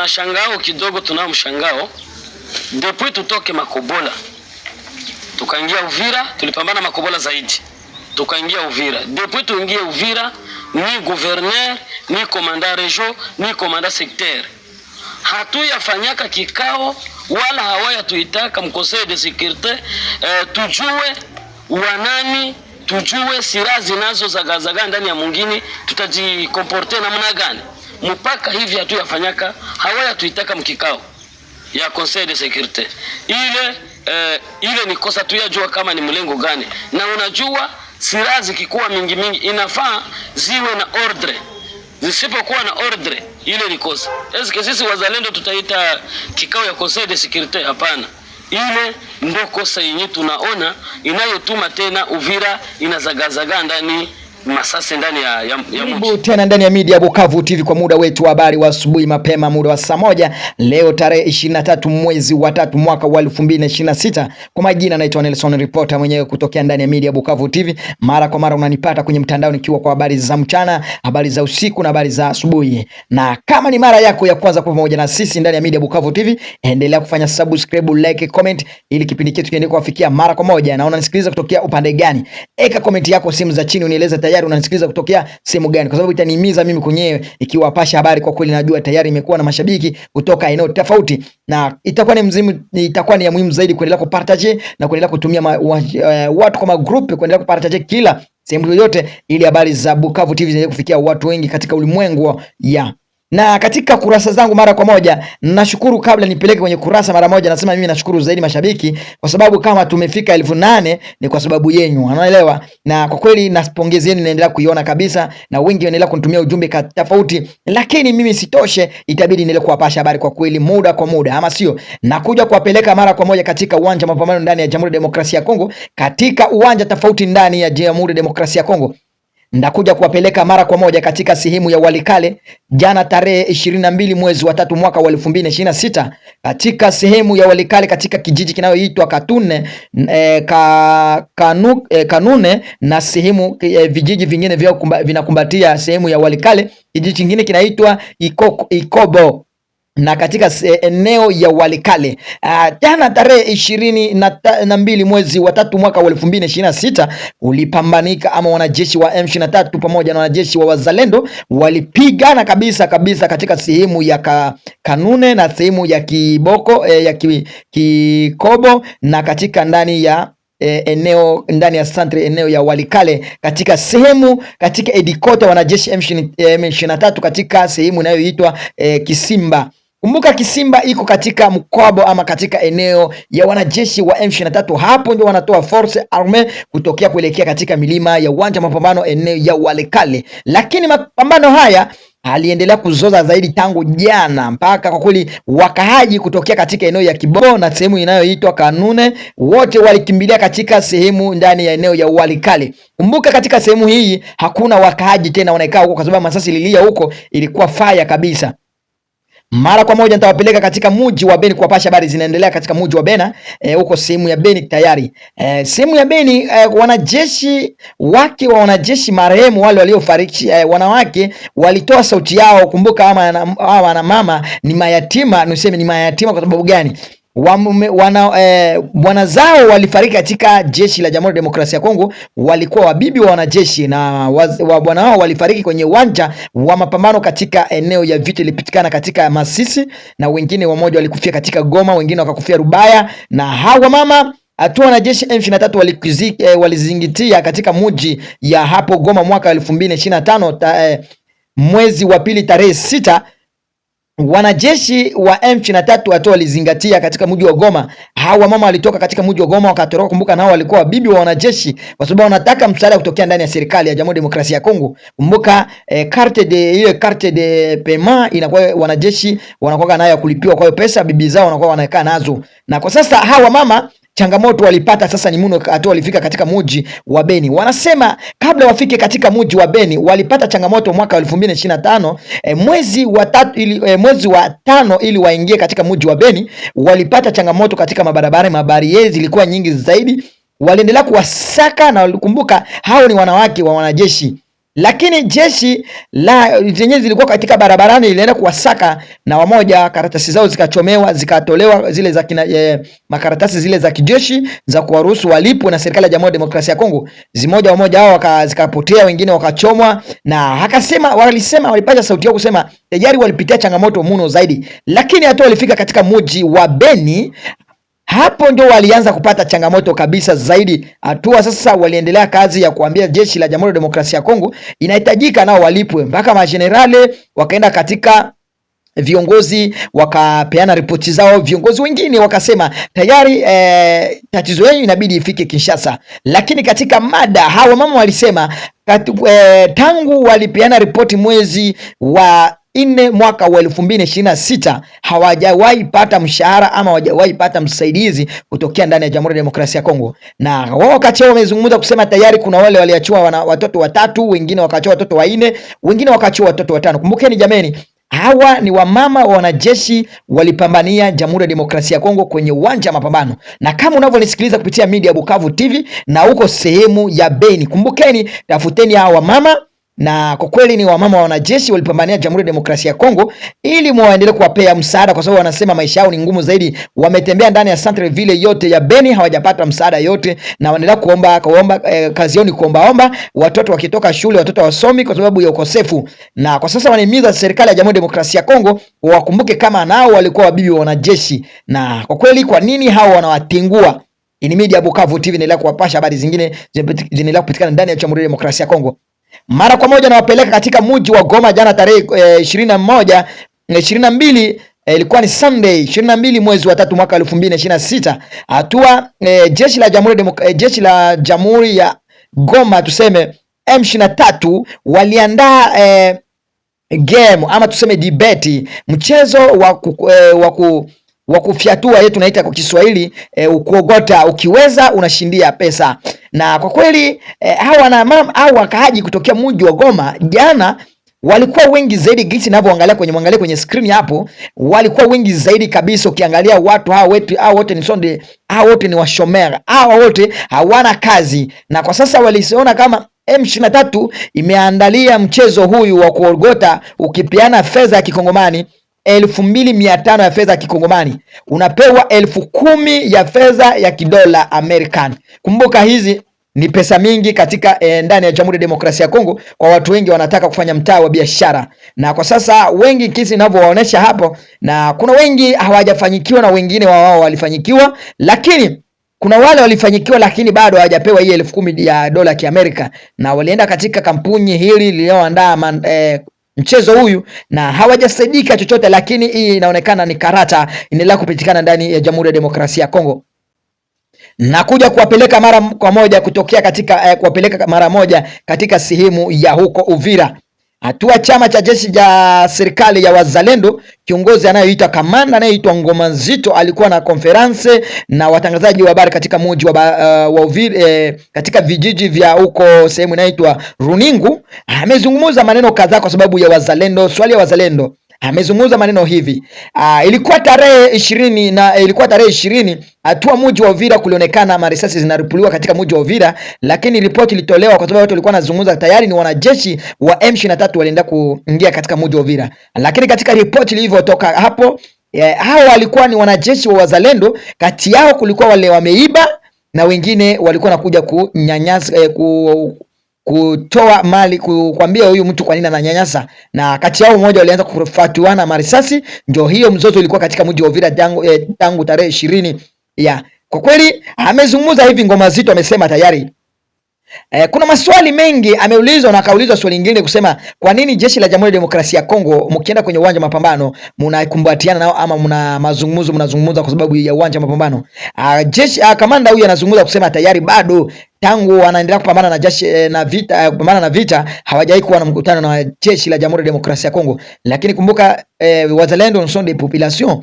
tuna shangao kidogo, tunao mshangao. Depuis tutoke Makobola tukaingia Uvira, tulipambana Makobola zaidi, tukaingia Uvira. Depuis tuingie Uvira, ni gouverneur, ni commandant region, ni commandant secteur hatuyafanyaka kikao wala hawaya tuitaka mkonseil de sécurité tujue wanani, tujue silaha zinazo zagazaga ndani ya mwingine tutajikomporte namna gani. Mpaka hivi hatuyafanyaka, hawaya tuitaka mkikao ya conseil de sécurité. Ile ni kosa tuyajua kama ni mlengo gani, na unajua silaha zikikuwa mingi mingi inafaa ziwe na ordre, zisipokuwa na ordre ile ni kosa. Eske sisi wazalendo tutaita kikao ya conseil de sécurité? Hapana. Ile ndio kosa yenyewe tunaona inayotuma tena Uvira inazagazaga ndani masase ndani ya mji. Tena ndani ya media Bukavu TV kwa muda wetu wa habari wa asubuhi mapema, muda wa saa moja leo tarehe 23 mwezi wa 3 mwaka wa 2026. Kwa majina naitwa Nelson Reporter mwenyewe kutokea ndani ya media Bukavu TV. Mara kwa mara unanipata kwenye mtandao nikiwa kwa habari za mchana, habari za usiku na habari za asubuhi. Na kama ni mara yako ya kwanza kwa pamoja na sisi ndani ya media Bukavu TV, endelea kufanya subscribe, like, comment ili kipindi chetu kiendelee kuwafikia mara kwa moja. Na unanisikiliza kutokea upande gani? Eka comment yako sehemu za chini, unieleza tayari unanisikiliza kutokea sehemu gani, kwa sababu itanihimiza mimi kwenyewe ikiwa pasha habari. Kwa kweli najua tayari imekuwa na mashabiki kutoka eneo tofauti, na itakuwa ni ya muhimu zaidi kuendelea kupartage na kuendelea kutumia watu kama group, kuendelea kupartage kila sehemu yoyote, ili habari za Bukavu TV ziendelee kufikia watu wengi katika ulimwengu na katika kurasa zangu mara kwa moja. Nashukuru, kabla nipeleke kwenye kurasa mara moja, nasema mimi nashukuru zaidi mashabiki, kwa sababu kama tumefika 8,000 ni kwa sababu yenu, unaelewa. Na kwa kweli napongezeni, naendelea kuiona kabisa, na wengi wanaendelea kunitumia ujumbe tofauti, lakini mimi sitoshe, itabidi niendelee kuwapasha habari kwa kweli muda kwa muda, ama sio? Nakuja kuwapeleka mara kwa moja katika uwanja mapambano ndani ya Jamhuri ya Demokrasia ya Kongo, katika uwanja tofauti ndani ya Jamhuri ya Demokrasia ya Kongo. Ndakuja kuwapeleka mara kwa moja katika sehemu ya Walikale jana tarehe 22 mwezi wa 3 mwaka wa 2026, katika sehemu ya Walikale katika kijiji kinayoitwa Kanune na sehemu vijiji vingine vinakumbatia sehemu ya Walikale. Kijiji kingine kinaitwa Ikobo na katika eneo ya Walikale jana tarehe 22 mwezi wa 3 mwaka wa 2026 ulipambanika, ama wanajeshi wa M23 pamoja na wanajeshi wa wazalendo walipigana kabisa katika sehemu ya Kanune na sehemu ya Kiboko ya Kikobo, na katika ndani ya ndani ya centre eneo ya Walikale katika edikota wanajeshi M23 katika sehemu inayoitwa Kisimba. Kumbuka Kisimba iko katika mkobo ama katika eneo ya wanajeshi wa M23. Hapo ndio wanatoa force arme kutokea kuelekea katika milima ya uwanja mapambano eneo ya Walikale. Lakini mapambano haya aliendelea kuzoza zaidi tangu jana, mpaka kwa kweli wakahaji kutokea katika eneo ya Kibo na sehemu inayoitwa Kanune wote walikimbilia katika sehemu ndani ya eneo ya Walikale. Kumbuka katika sehemu hii hakuna wakahaji tena wanaekaa huko, kwa sababu masasi lilia huko ilikuwa fire kabisa. Mara kwa moja nitawapeleka katika mji wa Beni kuwapasha habari zinaendelea katika mji wa Bena huko sehemu ya Beni tayari. Sehemu ya Beni wanajeshi wake wa wanajeshi marehemu wale waliofariki, wanawake walitoa sauti yao. Kumbuka wana mama ni mayatima, niseme ni mayatima kwa sababu gani? Bwana zao walifariki katika jeshi la Jamhuri ya Demokrasia ya Kongo, walikuwa wabibi wa wanajeshi, na bwana wao walifariki kwenye uwanja wa mapambano katika eneo ya vita ilipitikana katika Masisi, na wengine wamoja walikufia katika Goma, wengine wakakufia Rubaya. Na hawa mama hatua wanajeshi M23 walizingitia katika mji ya hapo Goma mwaka 2025 mwezi wa pili tarehe 6. Wanajeshi wa M23 watu walizingatia katika mji wa Goma. Hawa mama walitoka katika mji wa Goma wakatoroka. Kumbuka nao walikuwa wabibi wa wanajeshi, kwa sababu wanataka msaada kutokea ndani ya serikali ya Jamhuri ya Demokrasia ya Kongo. Kumbuka carte de paiement inakuwa wanajeshi wanakuwa nayo kulipiwa, kwa hiyo pesa bibi zao wanakuwa wanakaa nazo. Na kwa sasa hawa mama changamoto walipata sasa ni muno hatua walifika katika mji wa Beni. Wanasema kabla wafike katika mji wa Beni walipata changamoto mwaka 2025 mwezi wa 5 ili waingie katika mji wa Beni. Walipata changamoto katika mabarieri zilikuwa nyingi zaidi. Waliendelea kuwasaka, na walikumbuka hao ni wanawake wa wanajeshi. lakini jeshi la zenyewe zilikuwa katika barabarani, ilienda kuwasaka na wamoja, karatasi zao zikachomewa, zikatolewa zile za makaratasi zile za kijeshi za kuwaruhusu walipwe na serikali ya Jamhuri ya Demokrasia ya Kongo. Wamoja hao zikapotea, wengine wakachomwa, na walipata sauti yao kusema tayari walipitia changamoto mno zaidi, lakini hata walifika katika mji wa Beni, hapo ndio walianza kupata changamoto kabisa zaidi. Hatua sasa waliendelea kazi ya kuambia jeshi la Jamhuri ya Demokrasia ya Kongo inahitajika nao walipwe, mpaka majenerali wakaenda katika viongozi wakapeana ripoti zao. Viongozi wengine wakasema tayari tatizo yenu inabidi ifike Kinshasa, lakini katika mada hawa mama walisema tangu walipeana ripoti mwezi wa 4 mwaka wa 2026 hawajawahi pata mshahara ama hawajawahi pata msaidizi kutokea ndani ya Jamhuri ya Demokrasia ya Kongo. Na wao wakati wamezungumza kusema tayari kuna wale waliachiwa watoto 3, wengine wakaachiwa watoto 4, wengine wakaachiwa watoto 5. Kumbukeni jameni, hawa ni wamama wa wanajeshi walipambania Jamhuri ya Demokrasia ya Kongo kwenye uwanja wa mapambano. Na kama unavyonisikiliza kupitia media Bukavu TV na uko sehemu ya Beni, kumbukeni, tafuteni hawa mama, na kwa kweli ni wamama wa wanajeshi walipambania Jamhuri ya Demokrasia ya Kongo ili muendelee kuwapea msaada, kwa sababu wanasema maisha yao ni ngumu zaidi. Wametembea ndani ya centre ville yote ya Beni, hawajapata msaada yote, na wanaendelea kuomba kazi yao ni kuomba watoto wakitoka shule, watoto wasomi kwa sababu ya ukosefu. Na kwa sasa wanahimiza serikali ya Jamhuri ya Demokrasia ya Kongo wakumbuke kama nao walikuwa wabibi wa wanajeshi. Na kwa kweli kwa nini hao wanawatingua? Ini media Bukavu TV inaendelea kuwapasha habari zingine zinaendelea kupatikana ndani ya Jamhuri ya Demokrasia ya Kongo. Mara kwa moja nawapeleka katika mji wa Goma jana tarehe 22 ilikuwa ni Sunday 22 mwezi wa 3 mwaka 2026. Hatua jeshi la Jamhuri ya Goma tuseme M23 waliandaa game ama tuseme debate, mchezo wa kufyatua yetu tunaita kwa Kiswahili kuogota, ukiweza unashindia pesa. Na kwa kweli hawa na mama au wakaaji kutokea mji wa Goma jana walikuwa wengi zaidi, gisi ninavyoangalia kwenye screen hapo, walikuwa wengi zaidi kabisa. Ukiangalia watu hao wote ni sonde, hao wote ni washomera, hao wote hawana kazi. Na kwa sasa waliona kama M23 imeandalia mchezo huyu wa kuogota, ukipiana fedha ya kikongomani 2500 ya fedha ya kikongomani unapewa 10,000 ya fedha ya kidola American. Kumbuka hizi ni pesa mingi katika ndani ya Jamhuri ya Demokrasia ya Kongo, kwa watu wengi wanataka kufanya mtaa wa biashara. Na kwa sasa wengi kisi ninavyowaonesha hapo, na kuna wengi hawajafanyikiwa na wengine wao walifanyikiwa, lakini kuna wale walifanyikiwa lakini bado hawajapewa hii 10,000 ya dola ya Kiamerika, na walienda katika kampuni hili lilioandaa mchezo huyu na hawajasaidika chochote, lakini hii inaonekana ni karata inaendelea kupitikana ndani ya Jamhuri ya Demokrasia ya Kongo, na kuja kuwapeleka mara kwa moja kutokea katika kuwapeleka mara moja katika sehemu ya huko Uvira. Hatua chama cha jeshi ya serikali ya wazalendo, kiongozi anayeitwa kamanda anayeitwa Ngoma Nzito alikuwa na konferense na watangazaji wa habari katika mji wa Uvira, katika vijiji vya huko sehemu inaitwa Runingu. Amezungumza maneno kadhaa kwa sababu ya wazalendo, swali ya wazalendo. Amezungumza maneno hivi. Ilikuwa tarehe 20 hatua mji wa Uvira kulionekana marisasi zinaripuliwa katika mji wa Uvira, lakini ripoti ilitolewa kwa sababu watu walikuwa wanazungumza tayari ni wanajeshi wa M23 walienda kuingia katika mji wa Uvira. Lakini katika ripoti ilivyotoka hapo, hao walikuwa ni wanajeshi wa wazalendo, kati yao kulikuwa wale wameiba na wengine walikuwa nakuja kunyanyasa kutoa mali, kuambia huyu mtu kwa nini ananyanyasa, na kati yao mmoja walianza kufatuana marisasi. Ndio hiyo mzozo ulikuwa katika mji wa Uvira tangu tarehe 20 ya. Kwa kweli amezungumza hivi Ngoma Nzito, amesema tayari kuna maswali mengi ameulizwa, na akaulizwa swali lingine kusema kwa nini jeshi la Jamhuri ya Demokrasia ya Kongo mkienda kwenye uwanja wa mapambano mnakumbatiana nao ama mnazungumza kwa sababu ya uwanja wa mapambano. Kamanda huyu anazungumza kusema tayari bado tangu wanaendelea kupambana na jeshi kupambana na vita hawajawahi kuwa na mkutano na jeshi la Jamhuri ya Demokrasia ya Kongo. Lakini kumbuka wazalendo sont des populations.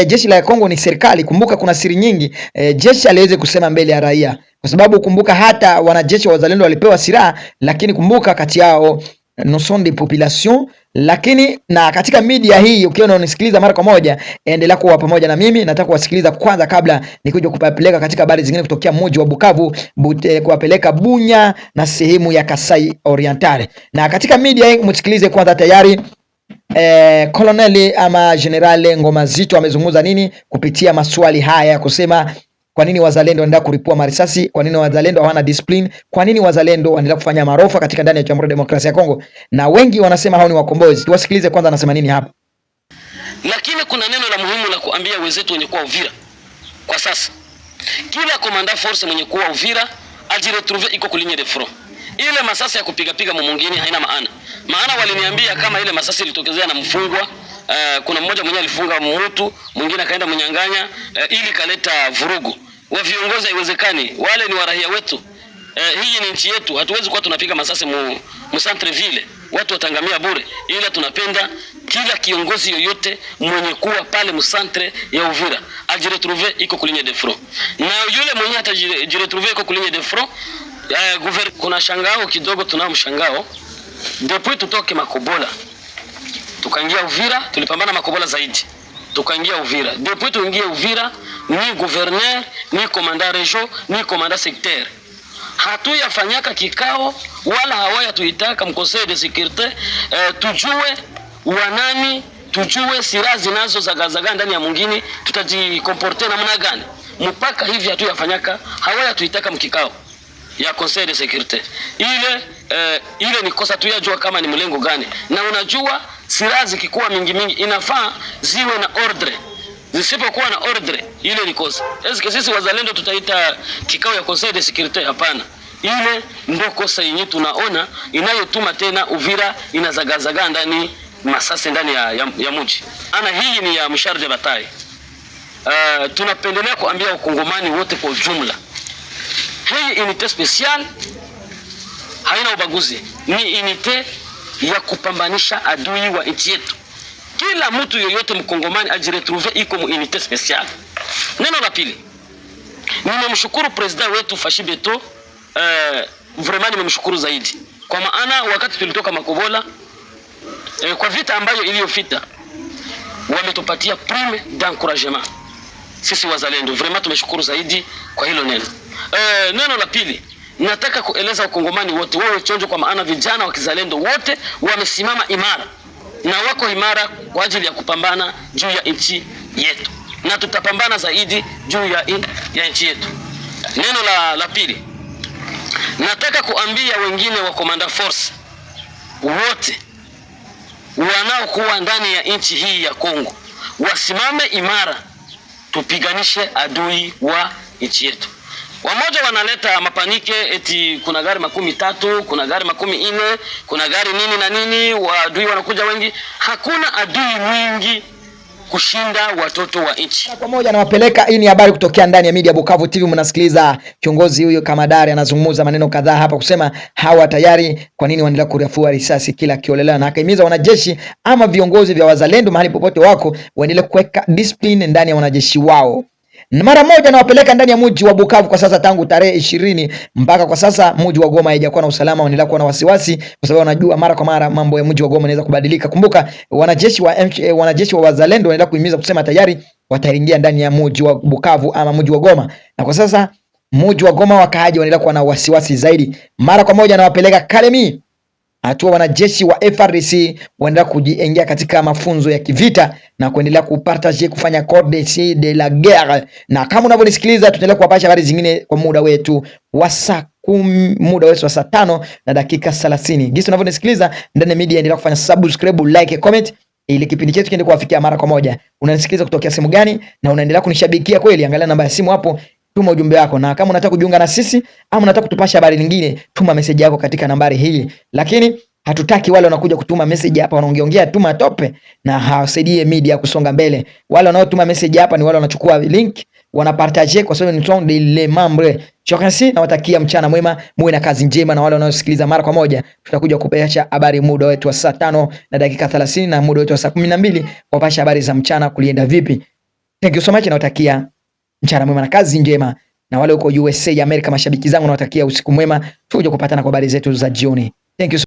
Jeshi la Kongo ni serikali. Kumbuka kuna siri nyingi jeshi aliweze kusema mbele ya raia, kwa sababu kumbuka hata wanajeshi wa wazalendo walipewa silaha, lakini kumbuka kati yao nous sommes des populations, Lakini na katika media hii ukiona unisikiliza mara kwa moja, endelea kuwa pamoja na mimi. Nataka kuwasikiliza kwanza kabla nikuje kupeleka katika habari zingine kutokea mji wa Bukavu, kuwapeleka Bunya na sehemu ya Kasai Oriental. Na katika media hii msikilize kwanza tayari Colonel ama General Ngoma Zito amezungumza nini kupitia maswali haya ya kusema kwa nini wazalendo wanaenda kulipua marisasi? Kwa nini wazalendo hawana discipline? Kwa nini wazalendo wanaendelea kufanya marofa katika ndani ya Jamhuri ya Demokrasia ya Kongo? Na wengi wanasema hao ni wakombozi. Tuwasikilize kwanza anasema nini hapa. Lakini kuna neno la muhimu la kuambia wenzetu wenye kuwa Uvira. Kwa sasa kila komanda force mwenye kuwa Uvira ajiretrouve iko kulinye de front. Ile masasi ya kupiga mwingine haina maana. Maana waliniambia kama ile masasi ilitokezea na mfungwa, kuna mmoja mwenye alifunga mtu, mwingine akaenda mnyang'anya, ili kaleta vurugu. Wa viongozi haiwezekani, wale ni warahia wetu. Hii ni nchi yetu, hatuwezi kuwa tunapiga masasi mu centre ville. Watu watangamia bure. Ila tunapenda kila kiongozi yoyote mwenye kuwa pale mu centre ya Uvira ajiretrouve iko kulinye de front. Na yule mwenye atajiretrouve iko kulinye de front, kuna shangao kidogo, tunao mshangao. Depuis tutoke Makobola tukaingia Uvira, tulipambana Makobola zaidi, tukaingia Uvira. Depuis tuingie Uvira, ni gouverneur, ni commandant region, ni commandant secteur hatuyafanyaka kikao wala hawaya tuitaka mkonsei de sécurité, tujue wanani, tujue silaha zinazo zagazaga ndani ya mwingine, tutajikomporte namna gani. Mpaka hivi hatuyafanyaka, hawaya tuitaka mkikao ya conseil de sécurité. Ile ni kosa tuyajua kama ni mlengo gani. Na unajua silaha zikikuwa mingi inafaa ziwe na ordre. Zisipokuwa na ordre ile ni kosa. Eske sisi wazalendo tutaita kikao ya conseil de sécurité? Hapana. Ile ndio kosa yenyewe tunaona inayotuma tena Uvira inazagazaga ndani masasi ndani ya mji. Hii ni ya mshar de bataille. Tunapendelea kuambia wakongomani wote kwa ujumla, hii unité special haina ubaguzi, ni unité ya kupambanisha adui wa nchi yetu. Kila mtu yoyote mkongomani ajiretrouve iko mu unité special. Neno la pili, nimemshukuru president wetu Fashi Beto, vraiment nimemshukuru zaidi, kwa maana wakati tulitoka Makobola, kwa vita ambayo iliyofita, wametupatia prime d'encouragement sisi wazalendo. Vraiment tumeshukuru zaidi kwa hilo neno. Neno la pili, nataka kueleza wakongomani wote wawe chonjo, kwa maana vijana wa kizalendo wote wamesimama imara na wako imara kwa ajili ya kupambana juu ya nchi yetu, na tutapambana zaidi juu ya nchi yetu. Neno la pili, nataka kuambia wengine wa command force wote wanaokuwa ndani ya nchi hii ya Kongo wasimame imara, tupiganishe adui wa nchi yetu. Wamoja wanaleta mapanike eti kuna gari 13, kuna gari 14, kuna gari nini na nini, waadui wanakuja wengi. Hakuna adui mwingi kushinda watoto wa nchi. Pamoja na wapeleka, hii ni habari kutokea ndani ya media Bukavu TV. Mnasikiliza kiongozi huyo Kamadari anazungumza maneno kadhaa hapa kusema hawa tayari kwa nini wanaendelea kurafua risasi kila kiolela, na akahimiza wanajeshi ama viongozi vya wazalendo mahali popote wako waendelee kuweka discipline ndani ya wanajeshi wao. Mara moja nawapeleka ndani ya mji wa Bukavu kwa sasa. Tangu tarehe 20 mpaka kwa sasa mji wa Goma haijakuwa na usalama, wanaendelea kuwa na wasiwasi kwa sababu wanajua mara kwa mara mambo ya mji wa Goma yanaweza kubadilika. Kumbuka wanajeshi wa wazalendo wanaendelea kuhimiza kusema tayari wataingia ndani ya mji wa Bukavu ama mji wa Goma, na kwa sasa mji wa Goma wakaaji wanaendelea kuwa na wasiwasi zaidi. Mara kwa moja nawapeleka Kalemi. Hatua wanajeshi wa FARDC waendelea kujiingia katika mafunzo ya kivita na kuendelea kupartage kufanya code de la guerre. Na kama unavyonisikiliza, tutaendelea kuwapasha habari zingine kwa muda wetu wa saa 5 na dakika 30. Gisi unavyonisikiliza ndani ya media, endelea kufanya subscribe, like, comment ili kipindi chetu kiende kuwafikia mara kwa moja. Unanisikiliza kutokea sehemu gani na unaendelea kunishabikia kweli? Angalia namba ya simu hapo, tuma ujumbe wako, na kama unataka kujiunga na sisi ama unataka kutupasha habari nyingine, tuma message yako katika nambari hii. Lakini hatutaki wale wanakuja kutuma message hapa wanaongeongea tuma tope na hawasaidie media kusonga mbele. Wale wanaotuma message hapa ni wale wanachukua link wanapartage kwa sababu ni ton de le membre. Chokasi, na watakia mchana mwema, muwe na kazi njema. Na wale wanaosikiliza mara kwa moja, tutakuja kupasha habari muda wetu wa saa 5 na dakika 30 na muda wetu wa saa 12 kupasha habari za mchana kulienda vipi. Thank you so much, na watakia mchana mwema na kazi njema. Na wale uko USA Amerika, mashabiki zangu, nawatakia usiku mwema. Tuje kupatana kwa habari zetu za jioni. Thank you so